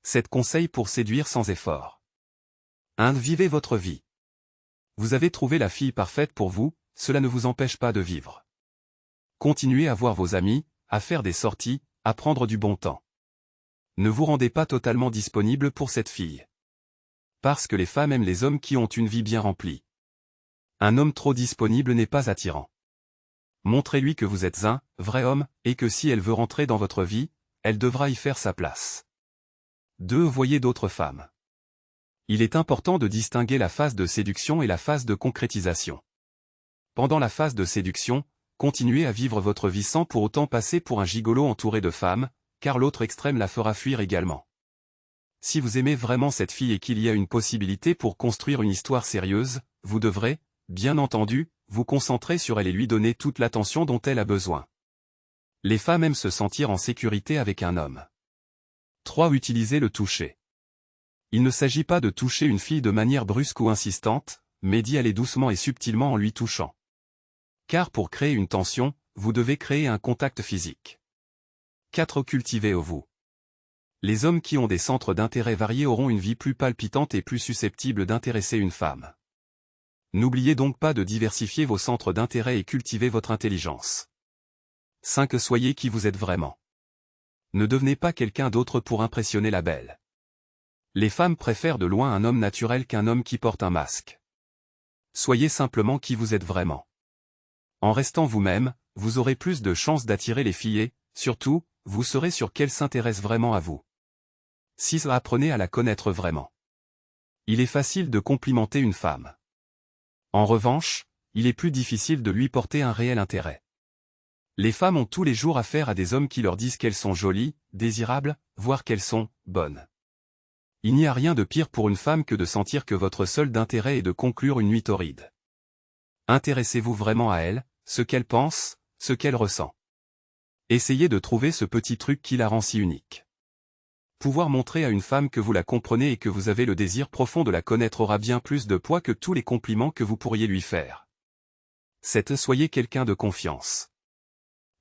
7 conseils pour séduire sans effort. 1. Vivez votre vie. Vous avez trouvé la fille parfaite pour vous, cela ne vous empêche pas de vivre. Continuez à voir vos amis, à faire des sorties, à prendre du bon temps. Ne vous rendez pas totalement disponible pour cette fille. Parce que les femmes aiment les hommes qui ont une vie bien remplie. Un homme trop disponible n'est pas attirant. Montrez-lui que vous êtes un vrai homme, et que si elle veut rentrer dans votre vie, elle devra y faire sa place. 2. Voyez d'autres femmes. Il est important de distinguer la phase de séduction et la phase de concrétisation. Pendant la phase de séduction, continuez à vivre votre vie sans pour autant passer pour un gigolo entouré de femmes, car l'autre extrême la fera fuir également. Si vous aimez vraiment cette fille et qu'il y a une possibilité pour construire une histoire sérieuse, vous devrez, bien entendu, vous concentrer sur elle et lui donner toute l'attention dont elle a besoin. Les femmes aiment se sentir en sécurité avec un homme. 3. Utilisez le toucher. Il ne s'agit pas de toucher une fille de manière brusque ou insistante, mais d'y aller doucement et subtilement en lui touchant. Car pour créer une tension, vous devez créer un contact physique. 4. Cultivez vous. Les hommes qui ont des centres d'intérêt variés auront une vie plus palpitante et plus susceptible d'intéresser une femme. N'oubliez donc pas de diversifier vos centres d'intérêt et cultiver votre intelligence. 5. Soyez qui vous êtes vraiment. Ne devenez pas quelqu'un d'autre pour impressionner la belle. Les femmes préfèrent de loin un homme naturel qu'un homme qui porte un masque. Soyez simplement qui vous êtes vraiment. En restant vous-même, vous aurez plus de chances d'attirer les filles et, surtout, vous saurez sur qu'elles s'intéressent vraiment à vous. 6. Apprenez à la connaître vraiment. Il est facile de complimenter une femme. En revanche, il est plus difficile de lui porter un réel intérêt. Les femmes ont tous les jours affaire à des hommes qui leur disent qu'elles sont jolies, désirables, voire qu'elles sont bonnes. Il n'y a rien de pire pour une femme que de sentir que votre seul intérêt est de conclure une nuit torride. Intéressez-vous vraiment à elle, ce qu'elle pense, ce qu'elle ressent. Essayez de trouver ce petit truc qui la rend si unique. Pouvoir montrer à une femme que vous la comprenez et que vous avez le désir profond de la connaître aura bien plus de poids que tous les compliments que vous pourriez lui faire. 7. Soyez quelqu'un de confiance.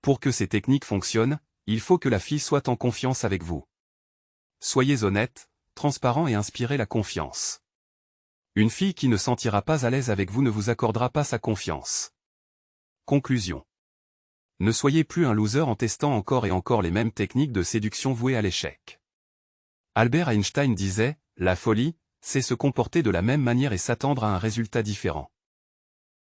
Pour que ces techniques fonctionnent, il faut que la fille soit en confiance avec vous. Soyez honnête, transparent et inspirez la confiance. Une fille qui ne sentira pas à l'aise avec vous ne vous accordera pas sa confiance. Conclusion. Ne soyez plus un loser en testant encore et encore les mêmes techniques de séduction vouées à l'échec. Albert Einstein disait, la folie, c'est se comporter de la même manière et s'attendre à un résultat différent.